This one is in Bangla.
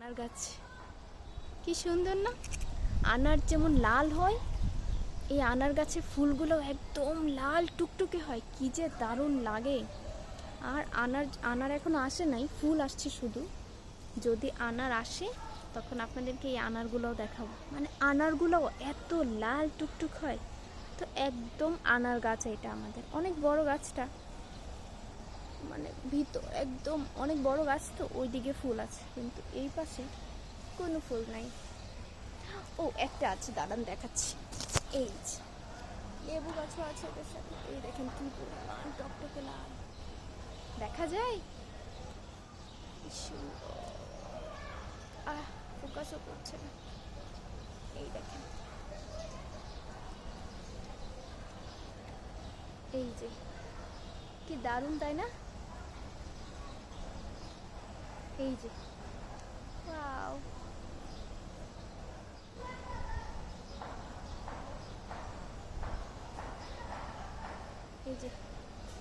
আনার গাছ কি সুন্দর না। আনার যেমন লাল হয়, এই আনার গাছের ফুলগুলো একদম লাল টুকটুকে হয়, কি যে দারুণ লাগে। আর আনার এখন আসে নাই, ফুল আসছে শুধু। যদি আনার আসে তখন আপনাদেরকে এই আনারগুলোও দেখাবো। মানে আনারগুলোও এত লাল টুকটুক হয়। তো একদম আনার গাছ, এটা আমাদের অনেক বড় গাছটা, মানে ভিতর একদম অনেক বড় গাছ। তো ওইদিকে ফুল আছে, কিন্তু এই পাশে কোনো ফুল নাই। ও একটা আছে, দাঁড়ান দেখাচ্ছি। এই যে লেবু গাছও আছে এদের সাথে। এই দেখেন কি পরিমাণ টকটকে লাল, দেখা যায়। কি সুন্দর। ফোকাসও করছে না। এই দেখেন, এই যে কি দারুণ, তাই না? এই যে ওয়াও, এই যে